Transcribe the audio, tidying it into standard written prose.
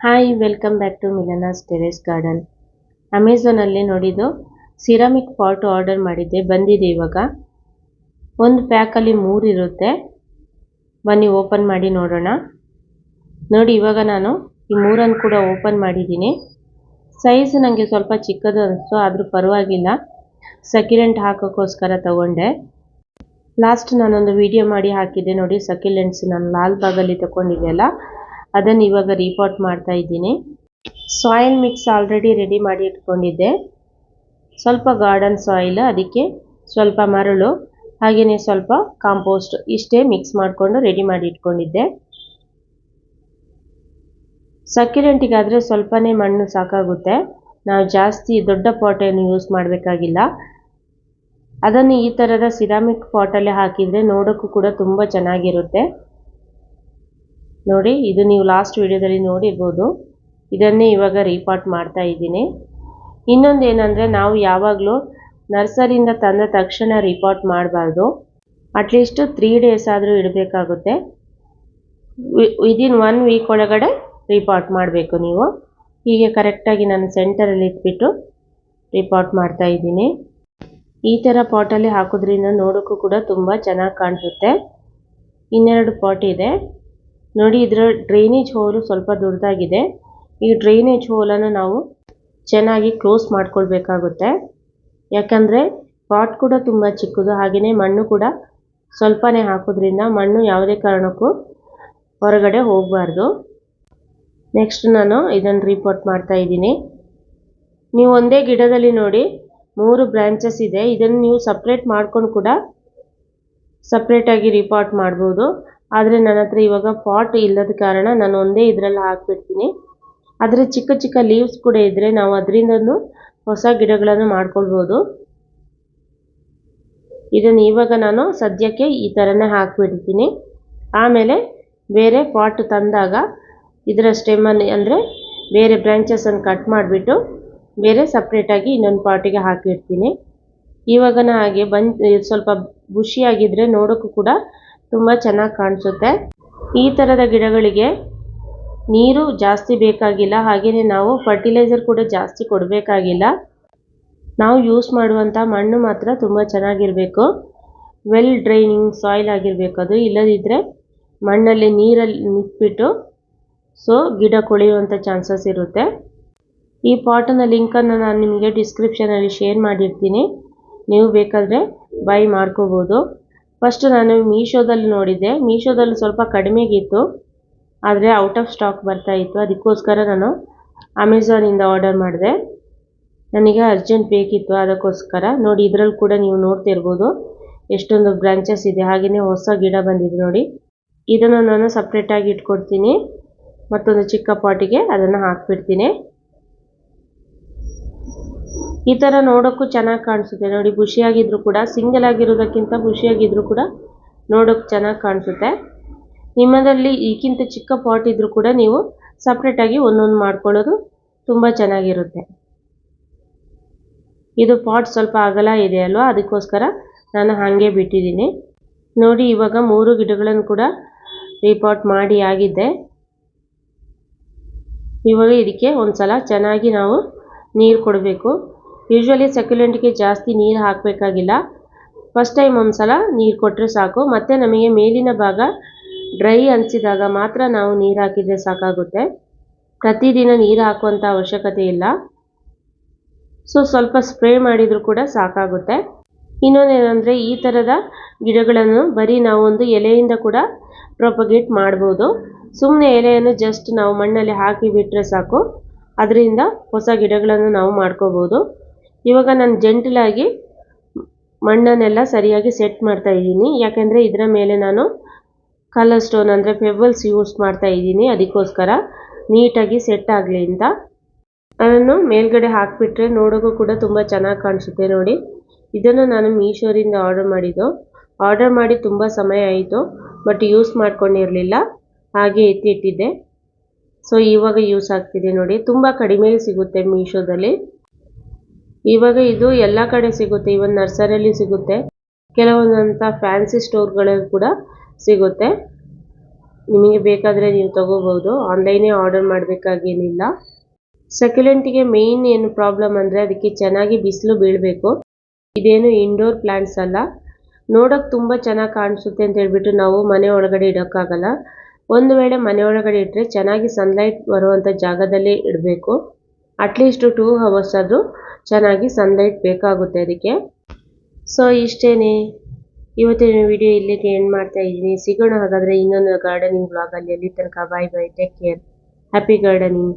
Hi welcome back to Milana's terrace garden. ಅಮೆಝಾನಲ್ಲಿ ನೋಡಿದ್ದು ceramic pot order ಮಾಡಿದ್ದೆ, ಬಂದಿದೆ ಇವಾಗ. ಒಂದು ಪ್ಯಾಕಲ್ಲಿ 3 ಇರುತ್ತೆ. ಬನ್ನಿ ಓಪನ್ ಮಾಡಿ ನೋಡೋಣ. ನೋಡಿ, ಇವಾಗ ನಾನು ಈ 3 ಕೂಡ ಓಪನ್ ಮಾಡಿದ್ದೀನಿ. ಸೈಜ್ ನನಗೆ ಸ್ವಲ್ಪ ಚಿಕ್ಕದು ಅನಿಸ್ತು, ಆದರೂ ಪರವಾಗಿಲ್ಲ. ಸಕ್ಯುಲೆಂಟ್ ಹಾಕೋಕ್ಕೋಸ್ಕರ ತಗೊಂಡೆ. ಲಾಸ್ಟ್ ನಾನೊಂದು ವಿಡಿಯೋ ಮಾಡಿ ಹಾಕಿದ್ದೆ ನೋಡಿ, ಸಕ್ಯುಲೆಂಟ್ಸ್ ನಾನು ಲಾಲ್ ಬಾಗಲ್ಲಿ ತಗೊಂಡಿದ್ದೆಲ್ಲ, ಅದನ್ನು ಇವಾಗ ರೀಪಾಟ್ ಮಾಡ್ತಾ ಇದ್ದೀನಿ. ಸಾಯಿಲ್ ಮಿಕ್ಸ್ ಆಲ್ರೆಡಿ ರೆಡಿ ಮಾಡಿ ಇಟ್ಕೊಂಡಿದ್ದೆ. ಸ್ವಲ್ಪ ಗಾರ್ಡನ್ ಸಾಯಿಲ್, ಅದಕ್ಕೆ ಸ್ವಲ್ಪ ಮರಳು, ಹಾಗೆಯೇ ಸ್ವಲ್ಪ ಕಾಂಪೋಸ್ಟ್, ಇಷ್ಟೇ ಮಿಕ್ಸ್ ಮಾಡಿಕೊಂಡು ರೆಡಿ ಮಾಡಿ ಇಟ್ಕೊಂಡಿದ್ದೆ. ಸಕ್ಯುಲೆಂಟಿಗಾದರೆ ಸ್ವಲ್ಪನೇ ಮಣ್ಣು ಸಾಕಾಗುತ್ತೆ, ನಾವು ಜಾಸ್ತಿ ದೊಡ್ಡ ಪಾಟನ್ನು ಯೂಸ್ ಮಾಡಬೇಕಾಗಿಲ್ಲ. ಅದನ್ನು ಈ ಥರದ ಸಿರಾಮಿಕ್ ಪಾಟಲ್ಲೇ ಹಾಕಿದರೆ ನೋಡೋಕ್ಕೂ ಕೂಡ ತುಂಬ ಚೆನ್ನಾಗಿರುತ್ತೆ. ನೋಡಿ, ಇದು ನೀವು ಲಾಸ್ಟ್ ವಿಡಿಯೋದಲ್ಲಿ ನೋಡಿರ್ಬೋದು. ಇದನ್ನೇ ಇವಾಗ ರೀಪಾಟ್ ಮಾಡ್ತಾ ಇದ್ದೀನಿ. ಇನ್ನೊಂದು ಏನಂದರೆ, ನಾವು ಯಾವಾಗಲೂ ನರ್ಸರಿಯಿಂದ ತಂದ ತಕ್ಷಣ ರೀಪಾಟ್ ಮಾಡಬಾರ್ದು. ಅಟ್ಲೀಸ್ಟ್ 3 days ಆದರೂ ಇಡಬೇಕಾಗುತ್ತೆ. ವಿದಿನ್ 1 week ಒಳಗಡೆ ರೀಪಾಟ್ ಮಾಡಬೇಕು ನೀವು. ಹೀಗೆ ಕರೆಕ್ಟಾಗಿ ನಾನು ಸೆಂಟರಲ್ಲಿ ಇಟ್ಬಿಟ್ಟು ರೀಪಾಟ್ ಮಾಡ್ತಾ ಇದ್ದೀನಿ. ಈ ಥರ ಪಾಟಲ್ಲಿ ಹಾಕೋದ್ರಿಂದ ನೋಡೋಕ್ಕೂ ಕೂಡ ತುಂಬ ಚೆನ್ನಾಗಿ ಕಾಣಿಸುತ್ತೆ. ಇನ್ನೆರಡು ಪಾಟ್ ಇದೆ ನೋಡಿ. ಇದರ ಡ್ರೈನೇಜ್ ಹೋಲು ಸ್ವಲ್ಪ ದೊಡ್ಡದಾಗಿದೆ. ಈ ಡ್ರೈನೇಜ್ ಹೋಲನ್ನು ನಾವು ಚೆನ್ನಾಗಿ ಕ್ಲೋಸ್ ಮಾಡ್ಕೊಳ್ಬೇಕಾಗುತ್ತೆ. ಯಾಕಂದರೆ ಪಾಟ್ ಕೂಡ ತುಂಬ ಚಿಕ್ಕದು, ಹಾಗೆಯೇ ಮಣ್ಣು ಕೂಡ ಸ್ವಲ್ಪನೇ ಹಾಕೋದ್ರಿಂದ ಮಣ್ಣು ಯಾವುದೇ ಕಾರಣಕ್ಕೂ ಹೊರಗಡೆ ಹೋಗಬಾರ್ದು. ನೆಕ್ಸ್ಟ್ ನಾನು ಇದನ್ನು ರೀಪಾಟ್ ಮಾಡ್ತಾ ಇದ್ದೀನಿ. ನೀವು ಒಂದೇ ಗಿಡದಲ್ಲಿ ನೋಡಿ 3 ಬ್ರಾಂಚಸ್ ಇದೆ. ಇದನ್ನು ನೀವು ಸಪ್ರೇಟ್ ಮಾಡ್ಕೊಂಡು ಕೂಡ ಸಪ್ರೇಟಾಗಿ ರೀಪಾಟ್ ಮಾಡ್ಬೋದು. ಆದರೆ ನನ್ನ ಹತ್ರ ಇವಾಗ ಪಾಟ್ ಇಲ್ಲದ ಕಾರಣ ನಾನು ಒಂದೇ ಇದರಲ್ಲಿ ಹಾಕ್ಬಿಡ್ತೀನಿ. ಆದರೆ ಚಿಕ್ಕ ಚಿಕ್ಕ ಲೀವ್ಸ್ ಕೂಡ ಇದ್ದರೆ ನಾವು ಅದರಿಂದನೂ ಹೊಸ ಗಿಡಗಳನ್ನು ಮಾಡ್ಕೊಳ್ಬೋದು. ಇದನ್ನು ಇವಾಗ ನಾನು ಸದ್ಯಕ್ಕೆ ಈ ಥರನೇ ಹಾಕಿಬಿಡ್ತೀನಿ. ಆಮೇಲೆ ಬೇರೆ ಪಾಟ್ ತಂದಾಗ ಇದರ ಸ್ಟೆಮ್ಮನ್ನು ಅಂದರೆ ಬೇರೆ ಬ್ರಾಂಚಸನ್ನು ಕಟ್ ಮಾಡಿಬಿಟ್ಟು ಬೇರೆ ಸಪ್ರೇಟಾಗಿ ಇನ್ನೊಂದು ಪಾಟಿಗೆ ಹಾಕಿಡ್ತೀನಿ. ಇವಾಗ ಹಾಗೆ ಸ್ವಲ್ಪ ಬುಷಿಯಾಗಿದ್ದರೆ ನೋಡೋಕ್ಕೂ ಕೂಡ ತುಂಬ ಚೆನ್ನಾಗಿ ಕಾಣಿಸುತ್ತೆ. ಈ ಥರದ ಗಿಡಗಳಿಗೆ ನೀರು ಜಾಸ್ತಿ ಬೇಕಾಗಿಲ್ಲ, ಹಾಗೆಯೇ ನಾವು ಫರ್ಟಿಲೈಸರ್ ಕೂಡ ಜಾಸ್ತಿ ಕೊಡಬೇಕಾಗಿಲ್ಲ. ನಾವು ಯೂಸ್ ಮಾಡುವಂಥ ಮಣ್ಣು ಮಾತ್ರ ತುಂಬ ಚೆನ್ನಾಗಿರಬೇಕು. ವೆಲ್ ಡ್ರೈನಿಂಗ್ ಸಾಯಿಲ್ ಆಗಿರಬೇಕು ಅದು. ಇಲ್ಲದಿದ್ದರೆ ಮಣ್ಣಲ್ಲಿ ನೀರಲ್ಲಿ ನಿಂತ್ಬಿಟ್ಟು ಗಿಡ ಕೊಳೆಯುವಂಥ ಚಾನ್ಸಸ್ ಇರುತ್ತೆ. ಈ ಪಾಟಿನ ಲಿಂಕನ್ನು ನಾನು ನಿಮಗೆ ಡಿಸ್ಕ್ರಿಪ್ಷನಲ್ಲಿ ಶೇರ್ ಮಾಡಿರ್ತೀನಿ, ನೀವು ಬೇಕಾದರೆ ಬೈ ಮಾಡ್ಕೋಬೋದು. ಫಸ್ಟ್ ನಾನು ಮೀಶೋದಲ್ಲಿ ನೋಡಿದ್ದೆ. ಮೀಶೋದಲ್ಲಿ ಸ್ವಲ್ಪ ಕಡಿಮೆಗಿತ್ತು, ಆದರೆ ಔಟ್ ಆಫ್ ಸ್ಟಾಕ್ ಬರ್ತಾ ಇತ್ತು. ಅದಕ್ಕೋಸ್ಕರ ನಾನು ಅಮೆಝಾನಿಂದ ಆರ್ಡರ್ ಮಾಡಿದೆ. ನನಗೆ ಅರ್ಜೆಂಟ್ ಬೇಕಿತ್ತು, ಅದಕ್ಕೋಸ್ಕರ. ನೋಡಿ, ಇದರಲ್ಲಿ ಕೂಡ ನೀವು ನೋಡ್ತಿರ್ಬೋದು ಎಷ್ಟೊಂದು ಬ್ರಾಂಚಸ್ ಇದೆ, ಹಾಗೆಯೇ ಹೊಸ ಗಿಡ ಬಂದಿದೆ ನೋಡಿ. ಇದನ್ನು ನಾನು ಸಪ್ರೇಟಾಗಿ ಇಟ್ಕೊಡ್ತೀನಿ. ಮತ್ತೊಂದು ಚಿಕ್ಕ ಪಾಟಿಗೆ ಅದನ್ನು ಹಾಕ್ಬಿಡ್ತೀನಿ. ಈ ಥರ ನೋಡೋಕ್ಕೂ ಚೆನ್ನಾಗಿ ಕಾಣಿಸುತ್ತೆ ನೋಡಿ. ಬುಷಿಯಾಗಿದ್ದರೂ ಕೂಡ, ಸಿಂಗಲ್ ಆಗಿರೋದಕ್ಕಿಂತ ಬುಷಿಯಾಗಿದ್ದರೂ ಕೂಡ ನೋಡೋಕ್ಕೆ ಚೆನ್ನಾಗಿ ಕಾಣಿಸುತ್ತೆ. ನಿಮ್ಮದಲ್ಲಿ ಈಗಿಂತ ಚಿಕ್ಕ ಪಾಟ್ ಇದ್ದರೂ ಕೂಡ ನೀವು ಸಪ್ರೇಟಾಗಿ ಒಂದೊಂದು ಮಾಡ್ಕೊಳ್ಳೋದು ತುಂಬ ಚೆನ್ನಾಗಿರುತ್ತೆ. ಇದು ಪಾಟ್ ಸ್ವಲ್ಪ ಅಗಲ ಇದೆ ಅಲ್ವಾ, ಅದಕ್ಕೋಸ್ಕರ ನಾನು ಹಾಗೆ ಬಿಟ್ಟಿದ್ದೀನಿ. ನೋಡಿ, ಇವಾಗ 3 ಗಿಡಗಳನ್ನು ಕೂಡ ರೀಪಾಟ್ ಮಾಡಿ ಆಗಿದೆ. ಇವಾಗ ಇದಕ್ಕೆ ಒಂದು ಸಲ ಚೆನ್ನಾಗಿ ನಾವು ನೀರು ಕೊಡಬೇಕು. ಯೂಶ್ವಲಿ ಸಕ್ಯುಲೆಂಟ್ಗೆ ಜಾಸ್ತಿ ನೀರು ಹಾಕಬೇಕಾಗಿಲ್ಲ. ಫಸ್ಟ್ ಟೈಮ್ ಒಂದು ಸಲ ನೀರು ಕೊಟ್ಟರೆ ಸಾಕು. ಮತ್ತು ನಮಗೆ ಮೇಲಿನ ಭಾಗ ಡ್ರೈ ಅನಿಸಿದಾಗ ಮಾತ್ರ ನಾವು ನೀರು ಹಾಕಿದರೆ ಸಾಕಾಗುತ್ತೆ. ಪ್ರತಿದಿನ ನೀರು ಹಾಕುವಂಥ ಅವಶ್ಯಕತೆ ಇಲ್ಲ. ಸ್ವಲ್ಪ ಸ್ಪ್ರೇ ಮಾಡಿದರೂ ಕೂಡ ಸಾಕಾಗುತ್ತೆ. ಇನ್ನೊಂದೇನೆಂದರೆ, ಈ ಥರದ ಗಿಡಗಳನ್ನು ಬರೀ ನಾವು ಒಂದು ಎಲೆಯಿಂದ ಕೂಡ ಪ್ರೊಪಗೇಟ್ ಮಾಡ್ಬೋದು. ಸುಮ್ಮನೆ ಎಲೆಯನ್ನು ಜಸ್ಟ್ ನಾವು ಮಣ್ಣಲ್ಲಿ ಹಾಕಿ ಬಿಟ್ಟರೆ ಸಾಕು, ಅದರಿಂದ ಹೊಸ ಗಿಡಗಳನ್ನು ನಾವು ಮಾಡ್ಕೋಬೋದು. ಇವಾಗ ನಾನು ಜೆಂಟಲಾಗಿ ಮಣ್ಣನ್ನೆಲ್ಲ ಸರಿಯಾಗಿ ಸೆಟ್ ಮಾಡ್ತಾ ಇದ್ದೀನಿ. ಯಾಕೆಂದರೆ ಇದರ ಮೇಲೆ ನಾನು ಕಲರ್ ಸ್ಟೋನ್ ಅಂದರೆ ಪೆಬಲ್ಸ್ ಯೂಸ್ ಮಾಡ್ತಾ ಇದ್ದೀನಿ. ಅದಕ್ಕೋಸ್ಕರ ನೀಟಾಗಿ ಸೆಟ್ ಆಗಲಿ ಅಂತ ಅದನ್ನು ಮೇಲ್ಗಡೆ ಹಾಕಿಬಿಟ್ರೆ ನೋಡೋಕ್ಕೂ ಕೂಡ ತುಂಬ ಚೆನ್ನಾಗಿ ಕಾಣಿಸುತ್ತೆ ನೋಡಿ. ಇದನ್ನು ನಾನು ಮೀಶೋರಿಂದ ಆರ್ಡರ್ ಮಾಡಿದ್ದು. ಆರ್ಡರ್ ಮಾಡಿ ತುಂಬ ಸಮಯ ಆಯಿತು, ಬಟ್ ಯೂಸ್ ಮಾಡ್ಕೊಂಡಿರಲಿಲ್ಲ, ಹಾಗೆ ಎತ್ತಿಟ್ಟಿದ್ದೆ. ಇವಾಗ ಯೂಸ್ ಆಗ್ತಿದೆ ನೋಡಿ. ತುಂಬ ಕಡಿಮೆ ಸಿಗುತ್ತೆ ಮೀಶೋದಲ್ಲಿ. ಇವಾಗ ಇದು ಎಲ್ಲ ಕಡೆ ಸಿಗುತ್ತೆ, ಇವನ್ ನರ್ಸರಿಯಲ್ಲಿ ಸಿಗುತ್ತೆ, ಕೆಲವೊಂದಂಥ ಫ್ಯಾನ್ಸಿ ಸ್ಟೋರ್ಗಳಲ್ಲಿ ಕೂಡ ಸಿಗುತ್ತೆ. ನಿಮಗೆ ಬೇಕಾದರೆ ನೀವು ತಗೋಬಹುದು, ಆನ್ಲೈನೇ ಆರ್ಡರ್ ಮಾಡಬೇಕಾಗೇನಿಲ್ಲ. ಸಕ್ಯುಲೆಂಟಿಗೆ ಮೇಯ್ನ್ ಏನು ಪ್ರಾಬ್ಲಮ್ ಅಂದರೆ ಅದಕ್ಕೆ ಚೆನ್ನಾಗಿ ಬಿಸಿಲು ಬೀಳಬೇಕು. ಇದೇನು ಇಂಡೋರ್ ಪ್ಲಾಂಟ್ಸ್ ಅಲ್ಲ. ನೋಡೋಕೆ ತುಂಬ ಚೆನ್ನಾಗಿ ಕಾಣಿಸುತ್ತೆ ಅಂತ ಹೇಳ್ಬಿಟ್ಟು ನಾವು ಮನೆ ಒಳಗಡೆ ಇಡೋಕ್ಕಾಗಲ್ಲ. ಒಂದು ವೇಳೆ ಮನೆ ಒಳಗಡೆ ಇಟ್ಟರೆ ಚೆನ್ನಾಗಿ ಸನ್ಲೈಟ್ ಬರುವಂಥ ಜಾಗದಲ್ಲೇ ಇಡಬೇಕು. ಅಟ್ಲೀಸ್ಟ್ 2 hours ಆದರೂ ಚೆನ್ನಾಗಿ ಸನ್ಲೈಟ್ ಬೇಕಾಗುತ್ತೆ ಅದಕ್ಕೆ. ಸೊ ಇಷ್ಟೇನೆ, ಇವತ್ತಿನ ವಿಡಿಯೋ ಇಲ್ಲಿಗೆ ಎಂಡ್ ಮಾಡ್ತಾ ಇದ್ದೀನಿ. ಸಿಗೋಣ ಹಾಗಾದರೆ ಇನ್ನೊಂದು ಗಾರ್ಡನಿಂಗ್ ಬ್ಲಾಗಲ್ಲಿ. ಅಲ್ಲಿ ತನಕ ಬಾಯ್ ಬಾಯ್, ಟೇಕ್ ಕೇರ್, ಹ್ಯಾಪಿ ಗಾರ್ಡನಿಂಗ್.